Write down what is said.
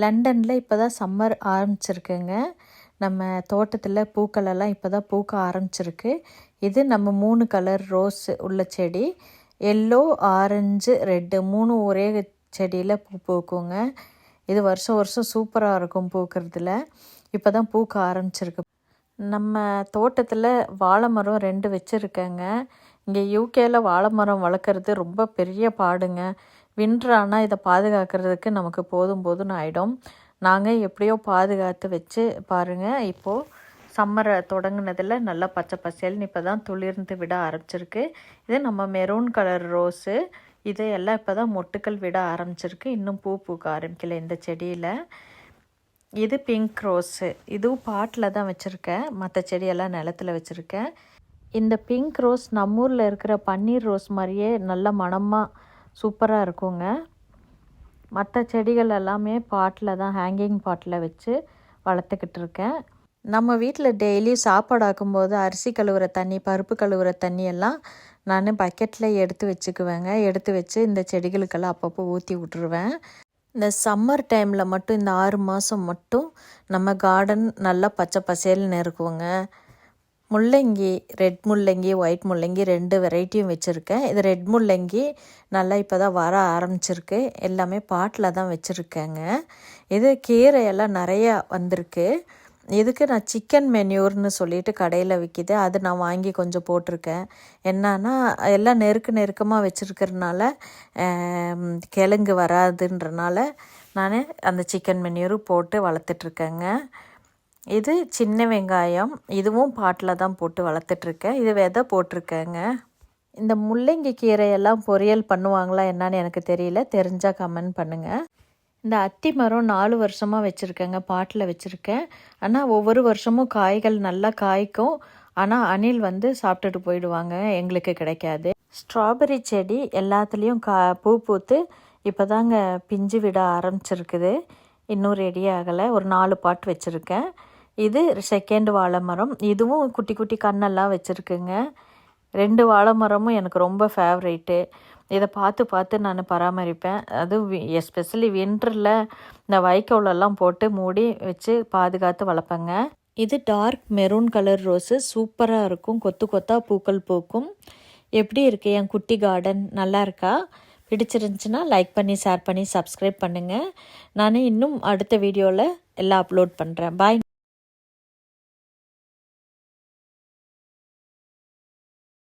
லண்டனில் இப்போ தான் சம்மர் ஆரம்பிச்சிருக்குங்க. நம்ம தோட்டத்தில் பூக்களெல்லாம் இப்போ தான் பூக்க ஆரம்பிச்சிருக்கு. இது நம்ம 3 கலர் ரோஸ் உள்ள செடி. எல்லோ, ஆரஞ்சு, ரெட்டு 3 ஒரே செடியில் பூ பூக்குங்க. இது வருஷம் வருஷம் சூப்பராக இருக்கும் பூக்கிறதுல. இப்போ தான் பூக்க ஆரம்பிச்சிருக்கு. நம்ம தோட்டத்தில் வாழை மரம் 2 வச்சுருக்கேங்க. இங்கே யூகேயில் வாழை மரம் வளர்க்குறது ரொம்ப பெரிய பாடுங்க. வின்டர் ஆனால் இதை பாதுகாக்கிறதுக்கு நமக்கு போதும்னு ஆகிடும். நாங்கள் எப்படியோ பாதுகாத்து வச்சு பாருங்கள், இப்போது சம்மரை தொடங்கினதில் நல்லா பச்சை பசேல்னு இப்போ தான் துளிர்ந்து விட ஆரம்பிச்சிருக்கு. இது நம்ம மெரூன் கலர் ரோஸு. இதையெல்லாம் இப்போ தான் மொட்டுக்கள் விட ஆரம்பிச்சிருக்கு. இன்னும் பூ பூக்க ஆரம்பிக்கல இந்த செடியில். இது பிங்க் ரோஸு. இதுவும் பாட்டில் தான் வச்சுருக்கேன், மற்ற செடியெல்லாம் நிலத்தில் வச்சுருக்கேன். இந்த பிங்க் ரோஸ் நம்ம ஊரில் இருக்கிற பன்னீர் ரோஸ் மாதிரியே நல்ல மணமாக சூப்பராக இருக்குங்க. மற்ற செடிகள் எல்லாமே பாட்டில் தான், ஹேங்கிங் பாட்டில் வச்சு வளர்த்துக்கிட்டு இருக்கேன். நம்ம வீட்டில் டெய்லி சாப்பாடு ஆக்கும்போது அரிசி கழுவுற தண்ணி, பருப்பு கழுவுற தண்ணி எல்லாம் நான் பக்கெட்டில் எடுத்து வச்சுக்குவேங்க. எடுத்து வச்சு இந்த செடிகளுக்கெல்லாம் அப்பப்போ ஊற்றி விட்டுருவேன். இந்த சம்மர் டைமில் மட்டும், இந்த 6 மாதம் மட்டும் நம்ம கார்டன் நல்லா பச்சை பசேல்னு இருக்குங்க. முள்ளங்கி, ரெட் முள்ளங்கி, ஒயிட் முள்ளங்கி 2 வெரைட்டியும் வச்சுருக்கேன். இது ரெட் முள்ளங்கி நல்லா இப்போ தான் வர ஆரம்பிச்சிருக்கு. எல்லாமே பாட்டில் தான் வச்சுருக்கேங்க. இது கீரையெல்லாம் நிறையா வந்திருக்கு. இதுக்கு நான் சிக்கன் மென்யூர்னு சொல்லிட்டு கடையில் விற்கிது, அது நான் வாங்கி கொஞ்சம் போட்டிருக்கேன். என்னன்னா எல்லாம் நெருக்கமாக வச்சுருக்கிறதுனால கிழங்கு வராதுன்றனால நான் அந்த சிக்கன் மென்யூரு போட்டு வளர்த்துட்ருக்கேங்க. இது சின்ன வெங்காயம், இதுவும் பாட்டில் தான் போட்டு வளர்த்துட்ருக்கேன். இது விதை போட்டிருக்கேங்க. இந்த முள்ளங்கி கீரையெல்லாம் பொரியல் பண்ணுவாங்களா என்னன்னு எனக்கு தெரியல, தெரிஞ்சால் கமெண்ட் பண்ணுங்கள். இந்த அத்தி மரம் 4 வருஷமாக வச்சுருக்கேங்க, பாட்டில் வச்சுருக்கேன். ஆனால் ஒவ்வொரு வருஷமும் காய்கள் நல்லா காய்க்கும். ஆனால் அணில் வந்து சாப்பிட்டுட்டு போயிடுவாங்க, எங்களுக்கு கிடைக்காது. ஸ்ட்ராபெரி செடி எல்லாத்துலேயும் பூ பூத்து இப்போ தாங்க பிஞ்சு விட ஆரம்பிச்சிருக்குது. இன்னும் ரெடி ஆகலை. ஒரு 4 பாட் வச்சுருக்கேன். இது செகண்ட் வாழை மரம். இதுவும் குட்டி குட்டி கண்ணெல்லாம் வச்சுருக்குங்க. 2 வாழை மரமும் எனக்கு ரொம்ப ஃபேவரேட்டு. இதை பார்த்து நான் பராமரிப்பேன். அதுவும் எஸ்பெஷலி வின்டரில் இந்த வைக்கோலெல்லாம் போட்டு மூடி வச்சு பாதுகாத்து வளர்ப்பேங்க. இது டார்க் மெரூன் கலர் ரோஸு. சூப்பராக இருக்கும், கொத்து கொத்தாக பூக்கள் பூக்கும். எப்படி இருக்குது என் குட்டி கார்டன்? நல்லா இருக்கா? பிடிச்சிருந்துச்சுன்னா லைக் பண்ணி, ஷேர் பண்ணி, சப்ஸ்கிரைப் பண்ணுங்கள். நான் இன்னும் அடுத்த வீடியோவில் எல்லாம் அப்லோட் பண்ணுறேன். பாய்.